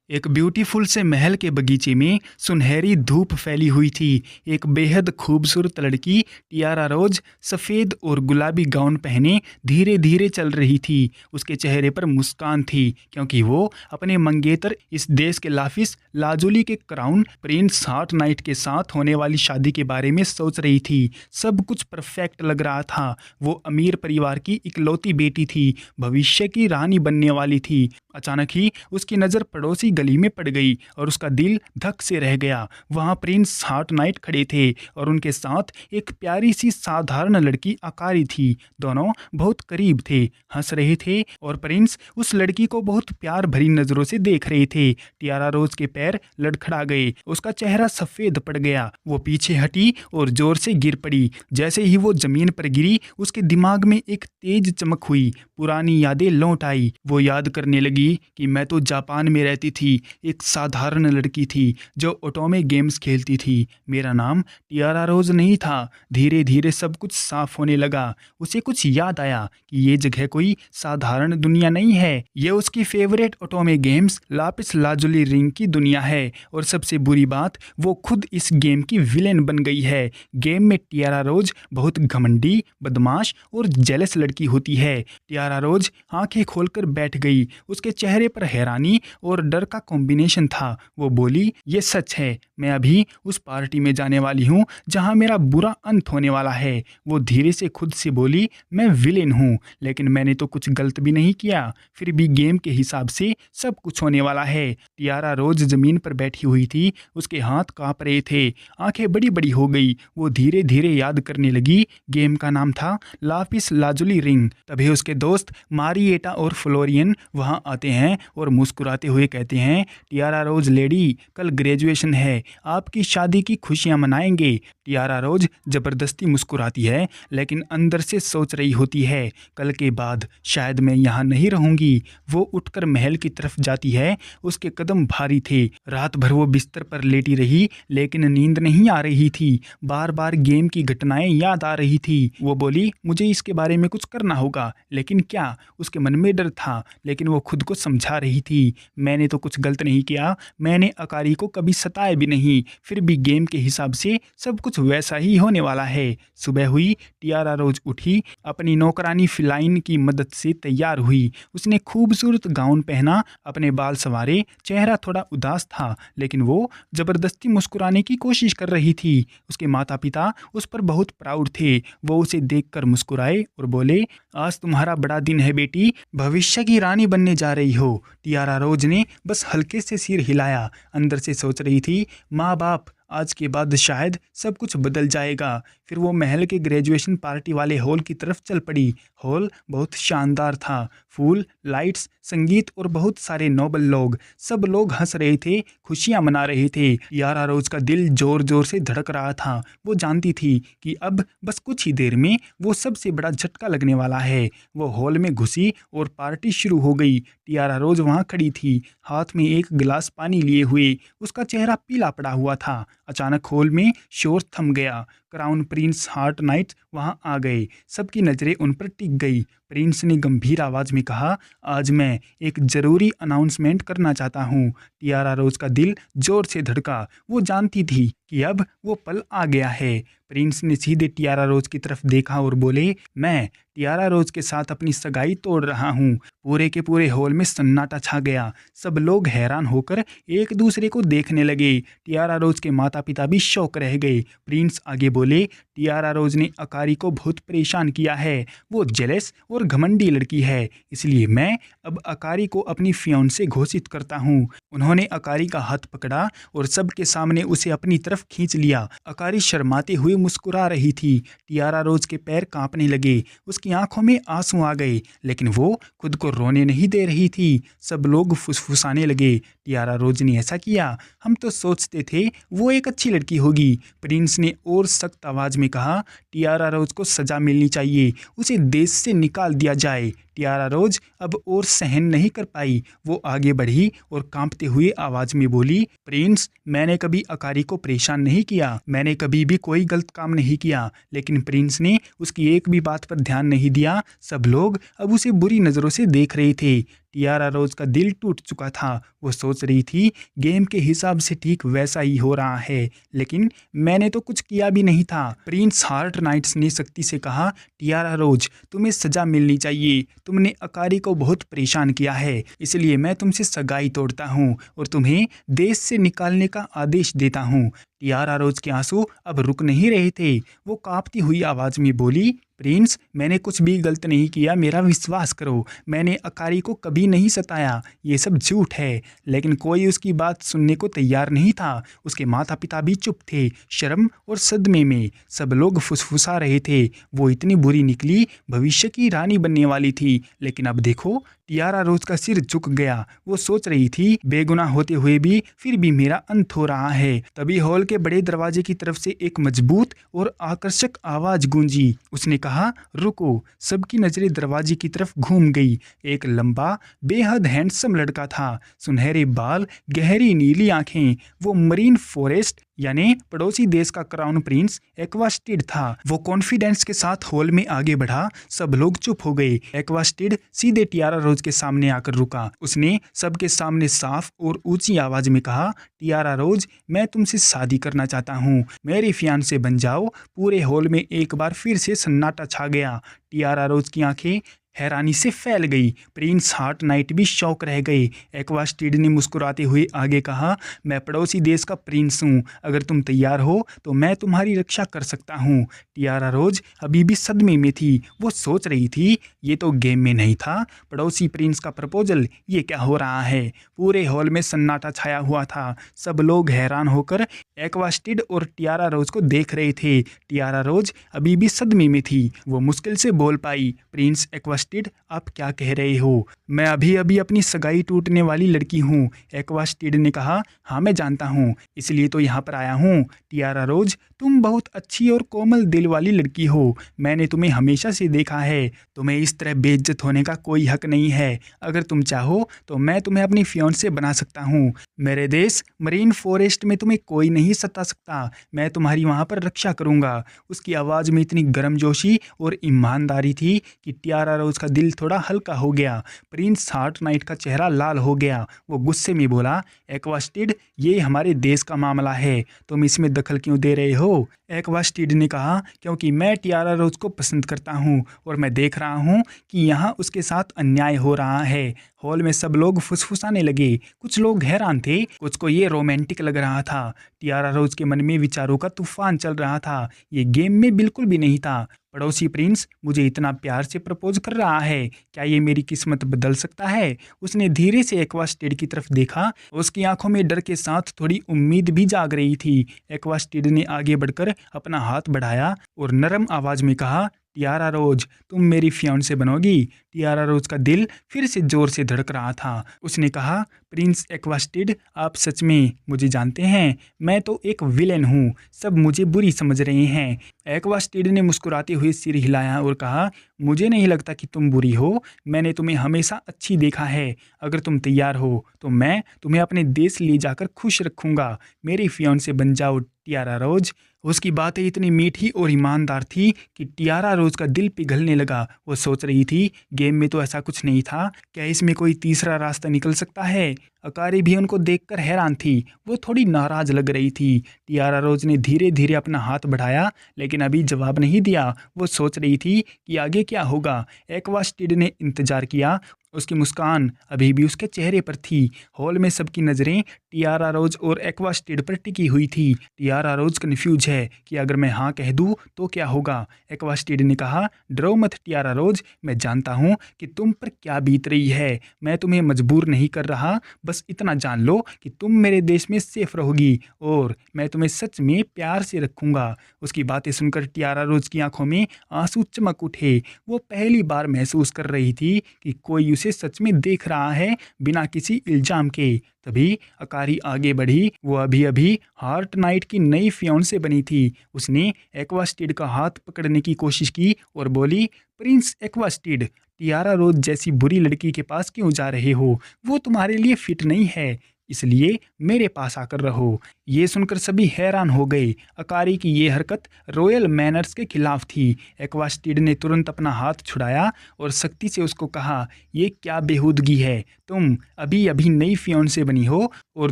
एक ब्यूटीफुल से महल के बगीचे में सुनहरी धूप फैली हुई थी। एक बेहद खूबसूरत लड़की टियारा रोज सफ़ेद और गुलाबी गाउन पहने धीरे धीरे चल रही थी। उसके चेहरे पर मुस्कान थी क्योंकि वो अपने मंगेतर इस देश के लाफिस लाजुली के क्राउन प्रिंस हार्ट नाइट के साथ होने वाली शादी के बारे में सोच रही थी। सब कुछ परफेक्ट लग रहा था। वो अमीर परिवार की इकलौती बेटी थी, भविष्य की रानी बनने वाली थी। अचानक ही उसकी नज़र पड़ोसी गली में पड़ गई और उसका दिल धक से रह गया। वहाँ प्रिंस हार्ट नाइट खड़े थे और उनके साथ एक प्यारी सी साधारण लड़की अकारी थी। दोनों बहुत करीब थे, हंस रहे थे और प्रिंस उस लड़की को बहुत प्यार भरी नज़रों से देख रहे थे। टियारा रोज के पैर लड़खड़ा गए, उसका चेहरा सफ़ेद पड़ गया। वो पीछे हटी और जोर से गिर पड़ी। जैसे ही वो जमीन पर गिरी, उसके दिमाग में एक तेज चमक हुई। पुरानी यादें लौट आई। वो याद करने लगी कि मैं तो जापान में रहती थी, एक साधारण लड़की थी जो ऑटोमे गेम्स खेलती थी। मेरा नाम टियारा रोज नहीं था। धीरे धीरे सब कुछ साफ होने लगा। उसे कुछ याद आया कि ये जगह कोई साधारण दुनिया नहीं है, ये उसकी favourite otome games lapis lazuli ring की दुनिया है। और सबसे बुरी बात, वो खुद इस गेम की विलेन बन गई है। गेम में टियारा रोज बहुत घमंडी, बदमाश और जेलस लड़की होती है। टियारा रोज आंखें खोलकर बैठ गई। उसके चेहरे पर हैरानी और डर का कॉम्बिनेशन था। वो बोली, ये सच है, मैं अभी उस पार्टी में जाने वाली हूँ जहाँ मेरा बुरा अंत होने वाला है। वो धीरे से खुद से बोली, मैं विलेन हूँ, लेकिन मैंने तो कुछ गलत भी नहीं किया। फिर भी गेम के हिसाब से सब कुछ होने वाला है। टियारा रोज जमीन पर बैठी हुई थी, उसके हाथ काँप रहे थे, आंखें बड़ी बड़ी हो गई। वो धीरे धीरे याद करने लगी। गेम का नाम था लापिस लाजुली रिंग। तभी उसके दोस्त मारिएटा और फ्लोरियन वहाँ आते हैं और मुस्कुराते हुए कहते हैं, टियारा रोज लेडी, कल ग्रेजुएशन है, आपकी शादी की खुशियाँ मनाएंगे। टियारा रोज ज़बरदस्ती मुस्कुराती है, लेकिन अंदर से सोच रही होती है, कल के बाद शायद मैं यहाँ नहीं रहूँगी। वो उठकर महल की तरफ जाती है। उसके कदम भारी थे। रात भर वो बिस्तर पर लेटी रही, लेकिन नींद नहीं आ रही थी। बार बार गेम की घटनाएं याद आ रही थी। वो बोली, मुझे इसके बारे में कुछ करना होगा, लेकिन क्या? उसके मन में डर था, लेकिन वो खुद को समझा रही थी, मैंने तो कुछ गलत नहीं किया, मैंने अकारी को कभी सताया भी नहीं। फिर भी गेम के हिसाब से सब कुछ वैसा ही होने वाला है। सुबह हुई, टियारा रोज उठी, अपनी नौकरानी फिलाइन की मदद से तैयार हुई। उसने खूबसूरत गाउन पहना, अपने बाल संवारे, चेहरा थोड़ा उदास था, लेकिन वो जबरदस्ती मुस्कुराने की कोशिश कर रही थी। उसके माता पिता उस पर बहुत प्राउड थे। वो उसे देखकर मुस्कुराए और बोले, आज तुम्हारा बड़ा दिन है बेटी, भविष्य की रानी बनने जा रही हो। टियारा रोज ने बस हल्के से सिर हिलाया। अंदर से सोच रही थी, माँ बाप, आज के बाद शायद सब कुछ बदल जाएगा। फिर वो महल के ग्रेजुएशन पार्टी वाले हॉल की तरफ चल पड़ी। हॉल बहुत शानदार था। फूल, लाइट्स, संगीत और बहुत सारे नोबल लोग। सब लोग हंस रहे थे, खुशियां मना रहे थे। टियारा रोज का दिल जोर जोर से धड़क रहा था। वो जानती थी कि अब बस कुछ ही देर में वो सबसे बड़ा झटका लगने वाला है। वो हॉल में घुसी और पार्टी शुरू हो गई। टियारा रोज वहाँ खड़ी थी, हाथ में एक गिलास पानी लिए हुए। उसका चेहरा पीला पड़ा हुआ था। अचानक हॉल में शोर थम गया। क्राउन प्रिंस हार्ट नाइट वहां आ गए। सबकी नजरें उन पर टिक गई। प्रिंस ने गंभीर आवाज में कहा, आज मैं एक जरूरी अनाउंसमेंट करना चाहता हूँ। टियारा रोज का दिल जोर से धड़का। वो जानती थी कि अब वो पल आ गया है। प्रिंस ने सीधे टियारा रोज की तरफ देखा और बोले, मैं टियारा रोज के साथ अपनी सगाई तोड़ रहा हूँ। पूरे के पूरे हॉल में सन्नाटा छा गया। सब लोग हैरान होकर एक दूसरे को देखने लगे। टियारा रोज के माता पिता भी शौक रह गए। प्रिंस आगे बोले, टियारा रोज ने अकारी को बहुत परेशान किया है। वो जेलस और घमंडी लड़की है, इसलिए मैं अब अकारी को अपनी फियांसे घोषित करता हूँ। उन्होंने अकारी का हाथ पकड़ा और सबके सामने उसे अपनी तरफ खींच लिया। अकारी शर्माते हुए मुस्कुरा रही थी। टियारा रोज के पैर कांपने लगे, उसकी आंखों में आंसू आ गए, लेकिन वो खुद को रोने नहीं दे रही थी। सब लोग फुसफुसाने लगे, टियारा रोज ने ऐसा किया, हम तो सोचते थे वो एक अच्छी लड़की होगी। प्रिंस ने और सख्त आवाज में कहा, टियारा रोज को सजा मिलनी चाहिए, उसे देश से निकाल दिया जाए। टियारा रोज अब और सहन नहीं कर पाई। वो आगे बढ़ी और कांपते हुए आवाज में बोली, प्रिंस, मैंने कभी अकारी को परेशान नहीं किया, मैंने कभी भी कोई गलत काम नहीं किया। लेकिन प्रिंस ने उसकी एक भी बात पर ध्यान नहीं दिया। सब लोग अब उसे बुरी नज़रों से देख रहे थे। टियारा रोज का दिल टूट चुका था। वो सोच रही थी, गेम के हिसाब से ठीक वैसा ही हो रहा है, लेकिन मैंने तो कुछ किया भी नहीं था। प्रिंस हार्ट नाइट्स ने सख्ती से कहा, टियारा रोज, तुम्हें सजा मिलनी चाहिए। तुमने अकारी को बहुत परेशान किया है, इसलिए मैं तुमसे सगाई तोड़ता हूँ और तुम्हें देश से निकालने का आदेश देता हूँ। टियारा रोज के आंसू अब रुक नहीं रहे थे। वो कांपती हुई आवाज में बोली, प्रिंस, मैंने कुछ भी गलत नहीं किया, मेरा विश्वास करो। मैंने अकारी को कभी नहीं सताया, ये सब झूठ है। लेकिन कोई उसकी बात सुनने को तैयार नहीं था। उसके माता पिता भी चुप थे, शर्म और सदमे में। सब लोग फुसफुसा रहे थे, वो इतनी बुरी निकली, भविष्य की रानी बनने वाली थी। लेकिन अब देखो, टियारा रोज का सिर झुक गया। वो सोच रही थी, बेगुनाह होते हुए भी फिर भी मेरा अंत हो रहा है। तभी हॉल के बड़े दरवाजे की तरफ से एक मजबूत और आकर्षक आवाज गूंजी। उसने कहा, रुको। सबकी नजरें दरवाजे की तरफ घूम गई। एक लंबा, बेहद हैंडसम लड़का था। सुनहरे बाल, गहरी नीली आंखें। वो मरीन फॉरेस्ट यानी पड़ोसी देश का क्राउन प्रिंस एक्वास्टिड था। वो कॉन्फिडेंस के साथ हॉल में आगे बढ़ा। सब लोग चुप हो गए। एक्वास्टिड सीधे टियारा रोज के सामने आकर रुका। उसने सबके सामने साफ और ऊंची आवाज में कहा, टियारा रोज, मैं तुमसे शादी करना चाहता हूँ, मेरी फियांसे बन जाओ। पूरे हॉल में एक बार फिर से सन्नाटा छा गया। टियारा रोज की आंखें हैरानी से फैल गई। प्रिंस हार्ट नाइट भी शौक रह गए। एक्वास्टिड ने मुस्कुराते हुए आगे कहा, मैं पड़ोसी देश का प्रिंस हूँ, अगर तुम तैयार हो तो मैं तुम्हारी रक्षा कर सकता हूँ। टियारा रोज अभी भी सदमे में थी। वो सोच रही थी, ये तो गेम में नहीं था, पड़ोसी प्रिंस का प्रपोजल, ये क्या हो रहा है। पूरे हॉल में सन्नाटा छाया हुआ था। सब लोग हैरान होकर एक्वास्टिड और टियारा रोज को देख रहे थे। टियारा रोज अभी भी सदमे में थी। वो मुश्किल से बोल पाई, प्रिंस एक्वास्टिड, आप क्या कह रहे हो? मैं अभी अभी अपनी सगाई टूटने वाली लड़की हूँ। एक्वास्टिड ने कहा, हाँ मैं जानता हूँ, इसलिए तो यहाँ पर आया हूँ। टियारा रोज, तुम बहुत अच्छी और कोमल दिल वाली लड़की हो। मैंने तुम्हें हमेशा से देखा है। तुम्हें इस तरह बेइज्जत होने का कोई हक नहीं है। अगर तुम चाहो तो मैं तुम्हें अपनी फियांसे बना सकता हूँ। मेरे देश मरीन फॉरेस्ट में तुम्हें कोई नहीं सता सकता। मैं तुम्हारी वहाँ पर रक्षा करूँगा। उसकी आवाज़ में इतनी गर्मजोशी और ईमानदारी थी कि टियारा रोज का दिल थोड़ा हल्का हो गया। प्रिंस हार्ट नाइट का चेहरा लाल हो गया। वो गुस्से में बोला, एक्वास्टिड, ये हमारे देश का मामला है, तुम इसमें दखल क्यों दे रहे हो? एक्वास्टिड ने कहा, क्योंकि मैं टियारा रोज को पसंद करता हूँ और मैं देख रहा हूँ कि यहाँ उसके साथ अन्याय हो रहा है। हॉल में सब लोग फुसफुसाने लगे। कुछ लोग हैरान थे, कुछ को ये रोमांटिक लग रहा था। टियारा रोज के मन में विचारों का तूफान चल रहा था। ये गेम में बिल्कुल भी नहीं था। पड़ोसी प्रिंस मुझे इतना प्यार से प्रपोज कर रहा है, क्या ये मेरी किस्मत बदल सकता है? उसने धीरे से एक्वास्टिड की तरफ देखा। उसकी आंखों में डर के साथ थोड़ी उम्मीद भी जाग रही थी। एक्वास्टिड ने आगे बढ़कर अपना हाथ बढ़ाया और नरम आवाज में कहा, टियारा रोज, तुम मेरी फियांसे बनोगी? टियारा रोज का दिल फिर से जोर से धड़क रहा था। उसने कहा, प्रिंस एक्वास्टिड, आप सच में मुझे जानते हैं? मैं तो एक विलेन हूँ, सब मुझे बुरी समझ रहे हैं। एक्वास्टिड ने मुस्कुराते हुए सिर हिलाया और कहा, मुझे नहीं लगता कि तुम बुरी हो। मैंने तुम्हें हमेशा अच्छी देखा है। अगर तुम तैयार हो तो मैं तुम्हें अपने देश ले जाकर खुश रखूँगा। मेरी फियांसे बन जाओ टियारा रोज। उसकी बातें इतनी मीठी और ईमानदार थी कि टियारा रोज का दिल पिघलने लगा। वो सोच रही थी, गेम में तो ऐसा कुछ नहीं था, क्या इसमें कोई तीसरा रास्ता निकल सकता है? अकारी भी उनको देखकर हैरान थी। वो थोड़ी नाराज लग रही थी। टियारा रोज ने धीरे धीरे अपना हाथ बढ़ाया, लेकिन अभी जवाब नहीं दिया। वो सोच रही थी कि आगे क्या होगा। एक्वास्टिड ने इंतजार किया। उसकी मुस्कान अभी भी उसके चेहरे पर थी। हॉल में सबकी नज़रें टियारा रोज और एक्वास्टिड पर टिकी हुई थी। टियारा रोज कन्फ्यूज है कि अगर मैं हाँ कह दूँ तो क्या होगा। एक्वास्टिड ने कहा, डरो मत टियारा रोज, मैं जानता हूँ कि तुम पर क्या बीत रही है। मैं तुम्हें मजबूर नहीं कर रहा, बस इतना जान लो कि तुम मेरे देश में सेफ रहोगी और मैं तुम्हें सच में प्यार से रखूँगा। उसकी बातें सुनकर टियारा रोज की आंखों में आंसू चमक उठे। वो पहली बार महसूस कर रही थी कि कोई उसे इसे सच में देख रहा है बिना किसी इल्जाम के। तभी अकारी आगे बढ़ी। वो अभी अभी हार्ट नाइट की नई फियांसे बनी थी। उसने एक्वास्टिड का हाथ पकड़ने की कोशिश की और बोली, प्रिंस एक्वास्टिड, टियारा रोज जैसी बुरी लड़की के पास क्यों जा रहे हो? वो तुम्हारे लिए फिट नहीं है, इसलिए मेरे पास आकर रहो। ये सुनकर सभी हैरान हो गए। अकारी की ये हरकत रॉयल मैनर्स के खिलाफ थी। एक्वास्टिड ने तुरंत अपना हाथ छुड़ाया और सख्ती से उसको कहा, ये क्या बेहूदगी है? तुम अभी अभी नई फियांसे बनी हो और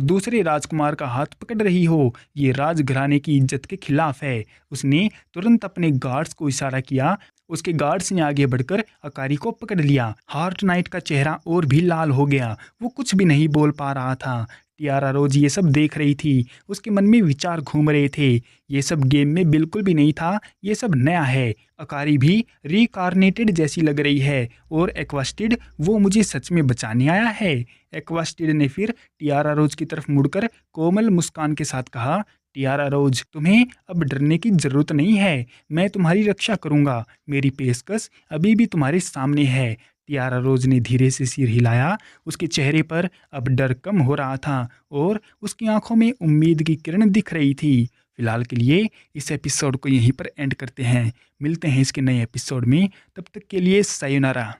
दूसरे राजकुमार का हाथ पकड़ रही हो। ये राजघराने की इज्जत के खिलाफ है। उसने तुरंत अपने गार्ड्स को इशारा किया। उसके गार्ड्स ने आगे बढ़कर अकारी को पकड़ लिया। हार्ट नाइट का चेहरा और भी लाल हो गया। वो कुछ भी नहीं बोल पा रहा था। टियारा रोज ये सब देख रही थी। उसके मन में विचार घूम रहे थे। ये सब गेम में बिल्कुल भी नहीं था। ये सब नया है। अकारी भी रिकार्नेटेड जैसी लग रही है। और एक्वास्टिड, वो मुझे सच में बचाने आया है? एक्वास्टिड ने फिर टियारा रोज की तरफ मुड़कर कोमल मुस्कान के साथ कहा, टियारा रोज, तुम्हें अब डरने की जरूरत नहीं है। मैं तुम्हारी रक्षा करूंगा। मेरी पेशकश अभी भी तुम्हारे सामने है। टियारा रोज ने धीरे से सिर हिलाया। उसके चेहरे पर अब डर कम हो रहा था और उसकी आंखों में उम्मीद की किरण दिख रही थी। फिलहाल के लिए इस एपिसोड को यहीं पर एंड करते हैं। मिलते हैं इसके नए एपिसोड में। तब तक के लिए सायोनारा।